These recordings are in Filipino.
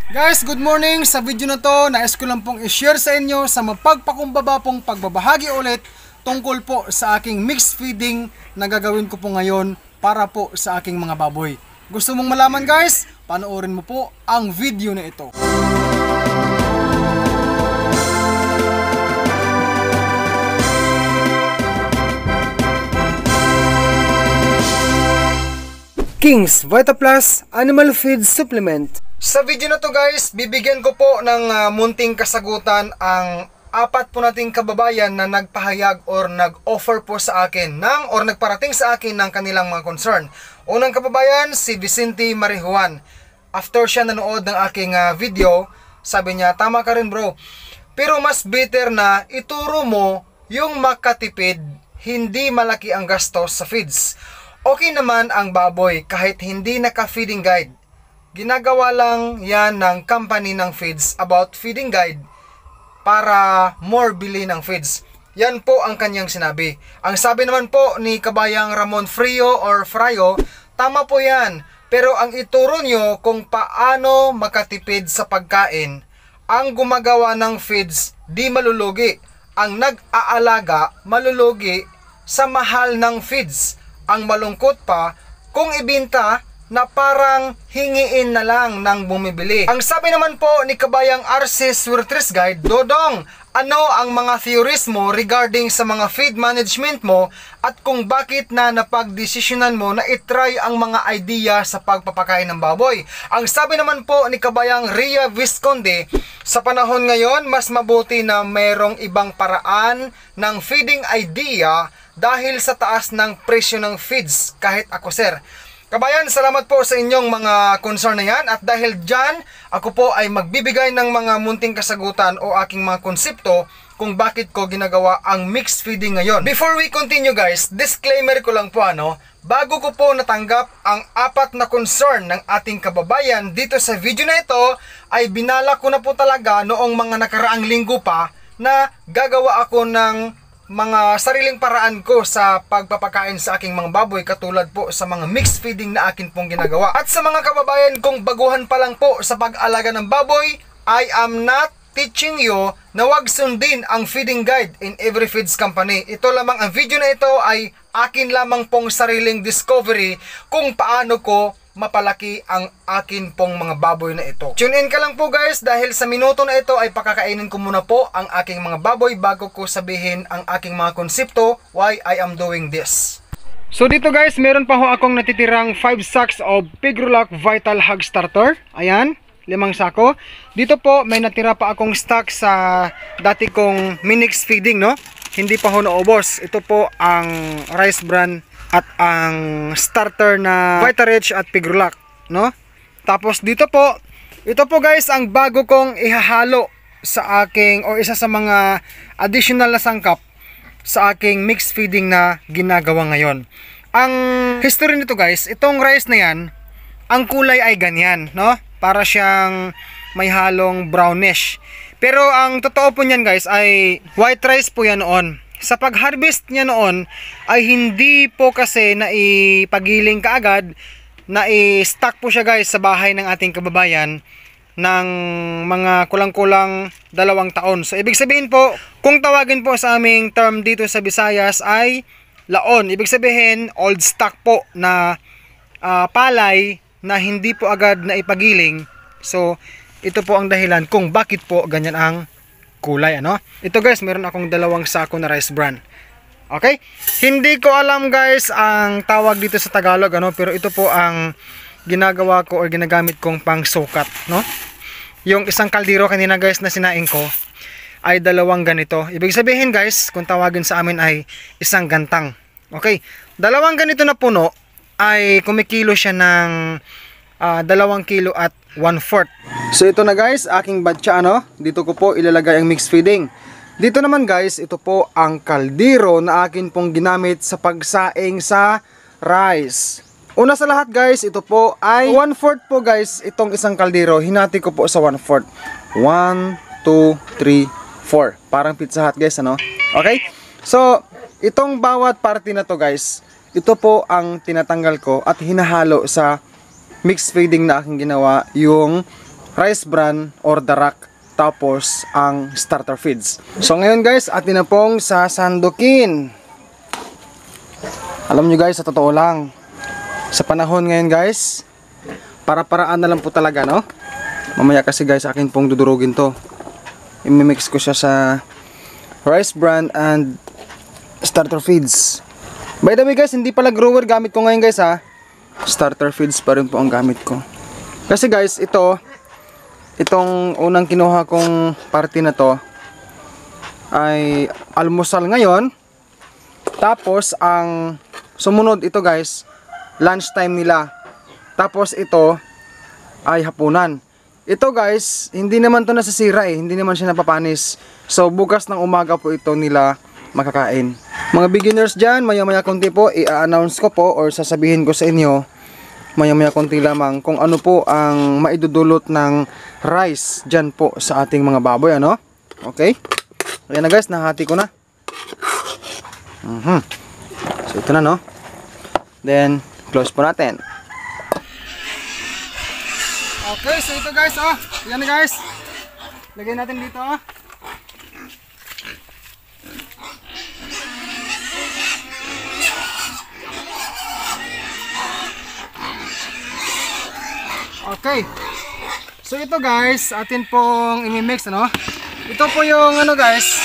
Guys, good morning! Sa video na to, nais ko lang pong i-share sa inyo sa mapagpakumbaba pong pagbabahagi ulit tungkol po sa aking mixed feeding na gagawin ko po ngayon para po sa aking mga baboy. Gusto mong malaman guys? Panoorin mo po ang video na ito. King's VitaPlus Animal Feed Supplement. Sa video na to guys, bibigyan ko po ng munting kasagutan ang apat po nating kababayan na nagpahayag or nag-offer po sa akin or nagparating sa akin ng kanilang mga concern. Unang kababayan, si Vicente Marijuan. After siya nanood ng aking video, sabi niya, tama ka rin bro. Pero mas better na ituro mo yung makatipid, hindi malaki ang gastos sa feeds. Okay naman ang baboy kahit hindi naka-feeding guide. Ginagawa lang yan ng company ng feeds about feeding guide para more bili ng feeds. Yan po ang kanyang sinabi. Ang sabi naman po ni kabayang Ramon Frio or Frayo, tama po yan. Pero ang ituro nyo kung paano makatipid sa pagkain, ang gumagawa ng feeds di malulugi. Ang nag-aalaga malulugi sa mahal ng feeds. Ang malungkot pa, kung ibinta na parang hingiin na lang ng bumibili. Ang sabi naman po ni kabayang RC Surtres Guide, Dodong, ano ang mga theories mo regarding sa mga feed management mo at kung bakit na napagdesisyonan mo na itry ang mga idea sa pagpapakain ng baboy? Ang sabi naman po ni kabayang Ria Visconde, sa panahon ngayon, mas mabuti na mayroong ibang paraan ng feeding idea dahil sa taas ng presyo ng feeds kahit ako sir. Kabayan, salamat po sa inyong mga concern na yan at dahil dyan, ako po ay magbibigay ng mga munting kasagutan o aking mga konsepto kung bakit ko ginagawa ang mixed feeding ngayon. Before we continue guys, disclaimer ko lang po bago ko po natanggap ang apat na concern ng ating kababayan dito sa video na ito, ay binala ko na po talaga noong mga nakaraang linggo pa na gagawa ako ng mga sariling paraan ko sa pagpapakain sa aking mga baboy katulad po sa mga mixed feeding na akin pong ginagawa. At sa mga kababayan kong baguhan pa lang po sa pag-alaga ng baboy, I am not teaching you na wag sundin ang feeding guide in every feeds company. Ito lamang, ang video na ito ay akin lamang pong sariling discovery kung paano ko mapalaki ang akin pong mga baboy na ito. Tune in ka lang po guys dahil sa minuto na ito ay pakakainin ko muna po ang aking mga baboy bago ko sabihin ang aking mga konsepto why I am doing this. So dito guys, meron pa ho akong natitirang 5 sacks of Pigrulac Vital Hog Starter. Ayan, 5 sako. Dito po may natira pa akong stock sa dati kong minix feeding, no? Hindi pa ho naubos. Ito po ang rice bran at ang starter na Vitarich at Pigrulac, no? Tapos dito po, ito po guys ang bago kong ihahalo sa aking o isa sa mga additional na sangkap sa aking mixed feeding na ginagawa ngayon. Ang history nito guys, itong rice na yan, ang kulay ay ganyan, no? Para siyang may halong brownish. Pero ang totoo po niyan guys ay white rice po yan noon. Sa pag-harvest niya noon ay hindi po kasi naipagiling kaagad, na-stack po siya guys sa bahay ng ating kababayan ng mga kulang-kulang 2 taon. So ibig sabihin po, kung tawagin po sa aming term dito sa Visayas ay laon. Ibig sabihin old stock po na palay na hindi po agad naipagiling. So ito po ang dahilan kung bakit po ganyan ang kulay, Ito guys, meron akong 2 sako na rice bran. Okay? Hindi ko alam guys ang tawag dito sa Tagalog, pero ito po ang ginagawa ko or ginagamit kong pang sukat, Yung isang kaldero kanina guys na sinaing ko ay 2 ganito. Ibig sabihin guys, kung tawagin sa amin ay isang gantang. Okay? 2 ganito na puno ay kumikilo siya ng 2 kilo at 1/4. So ito na guys, aking batcha, dito ko po ilalagay ang mixed feeding. Dito naman guys, ito po ang kaldero na akin pong ginamit sa pagsaing sa rice. Una sa lahat guys, ito po ay 1/4 po guys, itong isang kaldero. Hinati ko po sa 1/4. 1, 2, 3, 4. Parang Pizza Hut guys, Okay? So, itong bawat parte na to guys, ito po ang tinatanggal ko at hinahalo sa mixed feeding na aking ginawa, yung rice bran or darak, tapos ang starter feeds. So ngayon guys, atin na pong sasandukin. Alam nyo guys, sa totoo lang, sa panahon ngayon guys, para-paraan na lang po talaga, no? Mamaya kasi guys, akin pong dudurugin to. I-mix ko siya sa rice bran and starter feeds. By the way guys, hindi pala grower gamit ko ngayon guys ha. Starter feeds pa rin po ang gamit ko. Kasi guys, itong unang kinuha kong party na to ay almusal ngayon. Tapos ang sumunod ito guys, lunch time nila. Tapos ito ay hapunan. Ito guys, hindi naman to nasisira hindi naman siya napapanis. So bukas ng umaga po ito nila makakain. Mga beginners dyan, maya-maya konti po i-announce ko po or sasabihin ko sa inyo maya-maya konti lamang kung ano po ang maidudulot ng rice dyan po sa ating mga baboy, ano? Okay? Ayan na guys, nahati ko na. So ito na, no? Then, close po natin. Okay, so ito guys, yan na guys. Lagay natin dito, Okay. So ito guys, atin pong i-mix, ano? Ito po yung ano guys,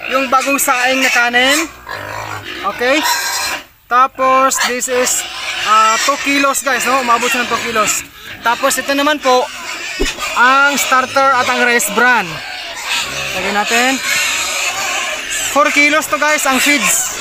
yung bagong saing na kanin. Okay? Tapos this is 2 kilos guys, no? Umabot siya ng 2 kilos. Tapos ito naman po ang starter at ang rice bran. Lagyan natin. 4 kilos to guys ang feeds.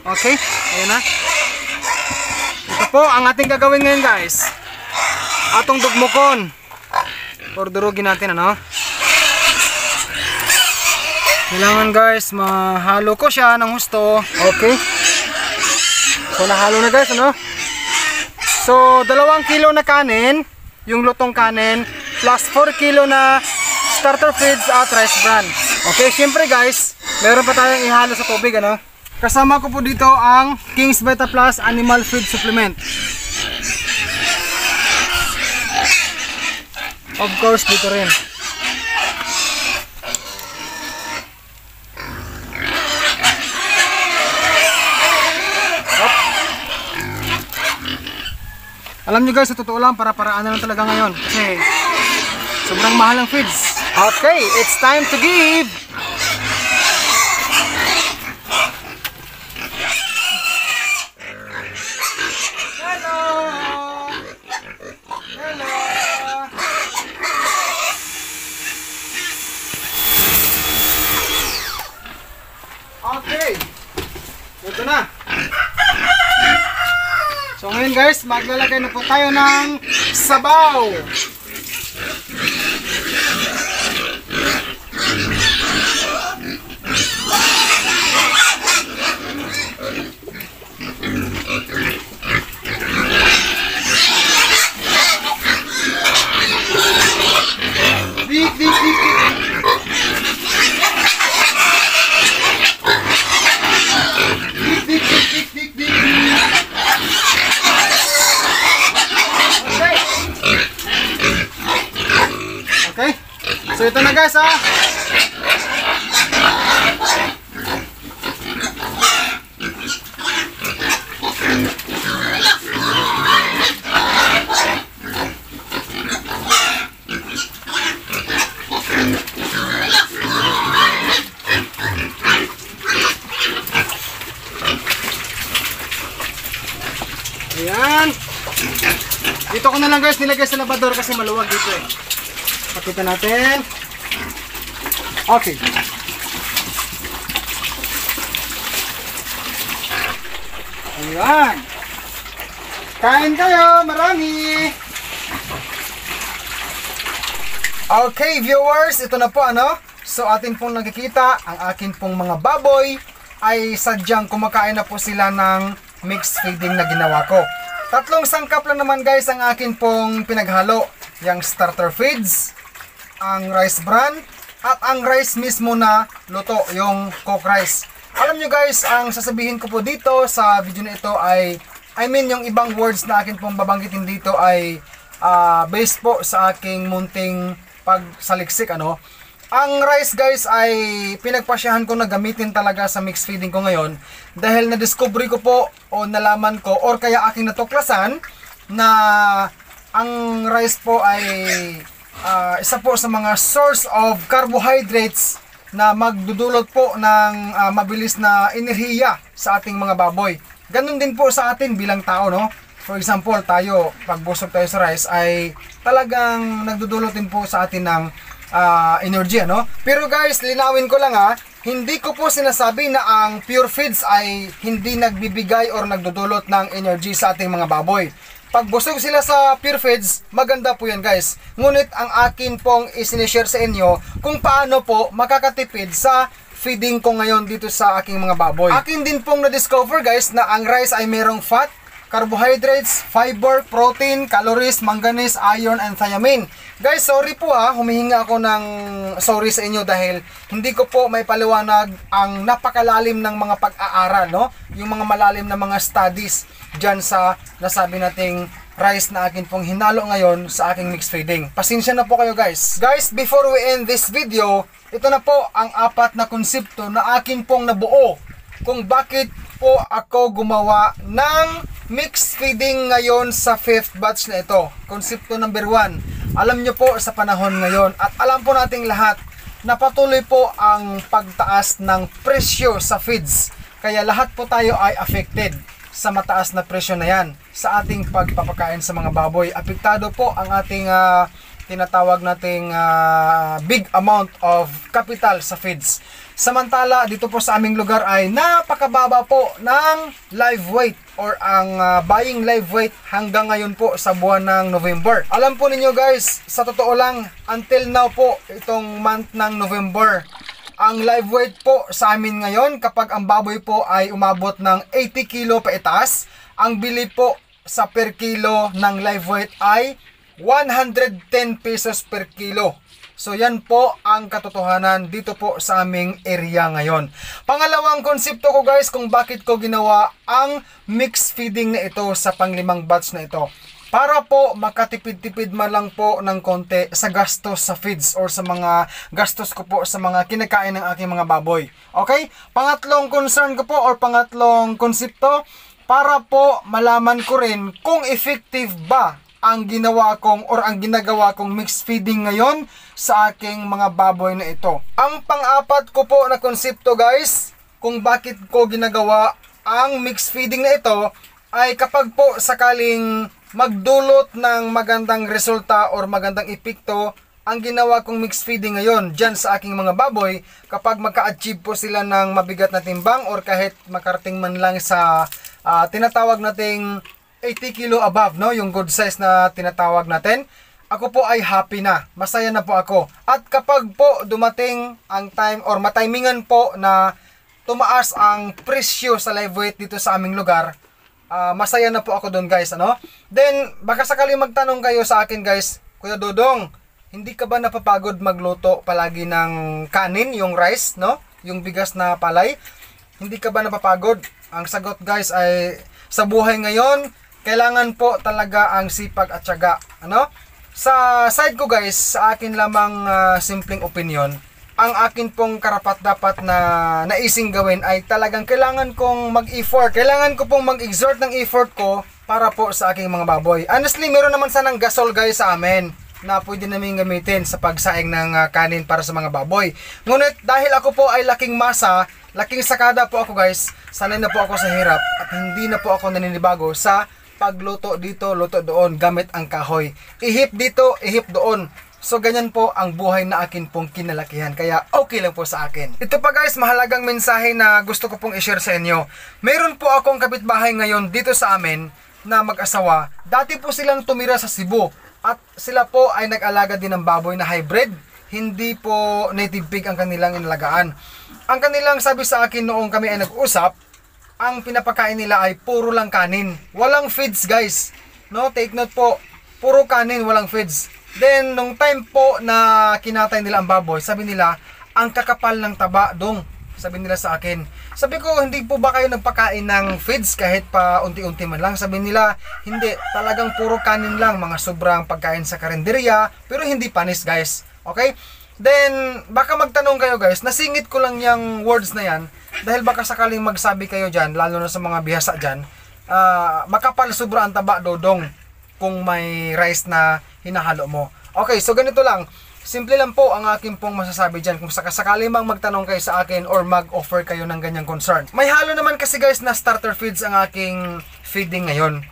Okay? Ayan na. Ito po ang ating gagawin ngayon guys. Atong dugmukon. Ordurugin natin, ano? Kailangan guys mahalo ko siya ng husto. Okay? So nahalo na guys, ano? So 2 kilo na kanin, yung lutong kanin, plus 4 kilo na starter feeds at rice bran. Okay, syempre guys, meron pa tayong ihalo sa tubig, ano? Kasama ko po dito ang King's Beta Plus Animal Feed Supplement. Of course, dito rin. Alam nyo guys, sa totoo lang, para-paraan na lang talaga ngayon. Kasi sobrang mahal ang feeds. Okay, it's time to give! Okay, ito na. So ngayon guys, maglalagay na po tayo ng sabaw. Okay? So ito na guys, ayan. Dito ko na lang guys nilagay sa labador kasi maluwag dito Pakita natin. Okay. Ayan. Kain kayo, marami. Okay viewers, ito na po ano. So atin pong nakikita, ang akin pong mga baboy ay sadyang kumakain na po sila ng mixed feeding na ginawa ko. 3 sangkap lang naman guys ang akin pong pinaghalo. Yung starter feeds, ang rice bran, at ang rice mismo na luto, yung cooked rice. Alam nyo guys, ang sasabihin ko po dito sa video na ito ay I mean, yung ibang words na akin pong babanggitin dito ay based po sa aking munting pagsaliksik, ano. Ang rice guys ay pinagpasyahan ko na gamitin talaga sa mixed feeding ko ngayon dahil na-discovery ko po o nalaman ko or kaya aking natuklasan na ang rice po ay isa po sa mga source of carbohydrates na magdudulot po ng mabilis na enerhiya sa ating mga baboy. Ganun din po sa atin bilang tao, no? For example, tayo, pag busog tayo sa rice ay talagang nagdudulot din po sa atin ng energy, ano? Pero guys, linawin ko lang hindi ko po sinasabi na ang pure feeds ay hindi nagbibigay or nagdudulot ng energy sa ating mga baboy. Pag busog sila sa pure feeds, maganda po yan guys. Ngunit ang akin pong isinishare sa inyo kung paano po makakatipid sa feeding ko ngayon dito sa aking mga baboy. Akin din pong na-discover guys na ang rice ay merong fat, carbohydrates, fiber, protein, calories, manganese, iron, and thiamine. Guys, sorry po humihinga ako ng sorry sa inyo dahil hindi ko po may paliwanag ang napakalalim ng mga pag-aaral, no? Yung mga malalim na mga studies dyan sa nasabi nating rice na akin pong hinalo ngayon sa aking mixed feeding. Pasensya na po kayo guys. Guys, before we end this video, ito na po ang 4 na konsepto na akin pong nabuo kung bakit po ako gumawa ng mixed feeding ngayon sa 5th batch na ito. Konsepto number 1. Alam nyo po sa panahon ngayon at alam po nating lahat na patuloy po ang pagtaas ng presyo sa feeds. Kaya lahat po tayo ay affected sa mataas na presyo na yan sa ating pagpapakain sa mga baboy. Apektado po ang ating tinatawag nating big amount of capital sa feeds. Samantala, dito po sa aming lugar ay napakababa po ng live weight or ang buying live weight hanggang ngayon po sa buwan ng November. Alam po ninyo guys, sa totoo lang, until now po, itong month ng November, ang live weight po sa amin ngayon, kapag ang baboy po ay umabot ng 80 kilo paitaas, ang bili po sa per kilo ng live weight ay 110 pesos per kilo. So yan po ang katotohanan dito po sa aming area ngayon. Pangalawang konsepto ko guys kung bakit ko ginawa ang mixed feeding na ito sa pang-5 batch na ito. Para po makatipid-tipid man lang po ng konti sa gastos sa feeds or sa mga gastos ko po sa mga kinakain ng aking mga baboy. Okay? Pangatlong concern ko po or pangatlong konsepto, para po malaman ko rin kung effective ba ang ginawa kong or ang ginagawa kong mixed feeding ngayon sa aking mga baboy na ito. Ang pang-apat ko po na konsepto guys, kung bakit ko ginagawa ang mixed feeding na ito, ay kapag po sakaling magdulot ng magandang resulta or magandang epekto ang ginawa kong mixed feeding ngayon dyan sa aking mga baboy, kapag magka-achieve po sila ng mabigat na timbang or kahit makarating man lang sa tinatawag nating 80 kilo above, no? Yung good size na tinatawag natin, ako po ay happy na, masaya na po ako. At kapag po dumating ang time or matimingan po na tumaas ang presyo sa live weight dito sa aming lugar, masaya na po ako doon guys, ano? Then, baka sakaling magtanong kayo sa akin guys, Kuya Dodong, hindi ka ba napapagod magluto palagi ng kanin, yung rice, no? Yung bigas na palay? Hindi ka ba napapagod? Ang sagot guys ay, sa buhay ngayon, kailangan po talaga ang sipag at tiyaga, ano? Sa side ko guys, sa akin lamang simpleng opinion, ang akin pong karapat-dapat na naising gawin ay talagang kailangan kong mag-effort. Kailangan ko pong mag-exert ng effort ko para po sa aking mga baboy. Honestly, meron naman sanang gasol guys sa amin na pwede namin gamitin sa pagsaing ng kanin para sa mga baboy. Ngunit dahil ako po ay laking masa, laking sakada po ako guys, sanay na po ako sa hirap at hindi na po ako naninibago sa pagluto dito, luto doon gamit ang kahoy. Ihip dito, ihip doon. So ganyan po ang buhay na akin pong kinalakihan. Kaya okay lang po sa akin. Ito pa guys, mahalagang mensahe na gusto ko pong i-share sa inyo. Meron po akong kapitbahay ngayon dito sa amin na mag-asawa. Dati po silang tumira sa Cebu. At sila po ay nag-alaga din ng baboy na hybrid. Hindi po native pig ang kanilang inalagaan. Ang kanilang sabi sa akin noong kami ay nag-usap, ang pinapakain nila ay puro lang kanin. Walang feeds guys. No, take note po. Puro kanin, walang feeds. Then, nung time po na kinatay nila ang baboy, sabi nila, ang kakapal ng taba dong. Sabi nila sa akin. Sabi ko, hindi po ba kayo nagpakain ng feeds kahit pa unti-unti man lang? Sabi nila, hindi. Talagang puro kanin lang. Mga sobrang pagkain sa karinderya. Pero hindi panis guys. Okay? Then, baka magtanong kayo guys. Nasingit ko lang yung words na yan. Dahil baka sakaling magsabi kayo dyan, lalo na sa mga bihasa dyan, makapal sobra ang taba dodong kung may rice na hinahalo mo. Okay, so ganito lang. Simple lang po ang akin pong masasabi dyan kung sakasakali mang magtanong kayo sa akin or mag-offer kayo ng ganyang concern. May halo naman kasi guys na starter feeds ang aking feeding ngayon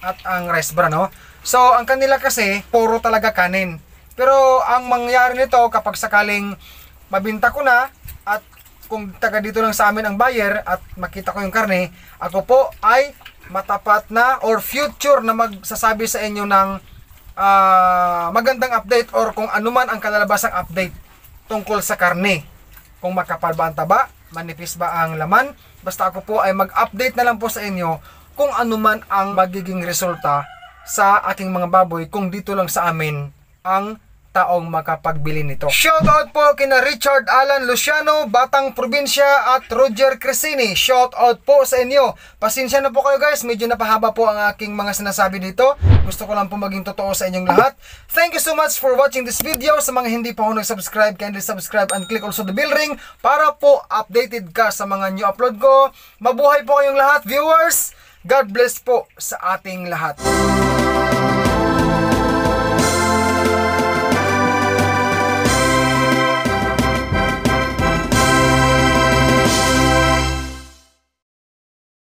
at ang rice bran, no? So ang kanila kasi puro talaga kanin. Pero ang mangyayari nito kapag sakaling mabinta ko na at kung taga dito lang sa amin ang buyer at makita ko yung karne, ako po ay matapat na or future na magsasabi sa inyo ng magandang update or kung anuman ang kalalabasang update tungkol sa karne. Kung makapal ba ang taba, manipis ba ang laman, basta ako po ay mag-update na lang po sa inyo kung anuman ang magiging resulta sa aking mga baboy kung dito lang sa amin ang taong makapagbili nito. Shoutout po kina Richard Alan Luciano, Batang Probinsya at Roger Cresini. Shoutout po sa inyo. Pasensya na po kayo guys, medyo napahaba po ang aking mga sinasabi dito. Gusto ko lang po maging totoo sa inyong lahat. Thank you so much for watching this video. Sa mga hindi pa ako nag-subscribe, kindly subscribe and click also the bell ring para po updated ka sa mga new upload ko. Mabuhay po kayong lahat viewers. God bless po sa ating lahat.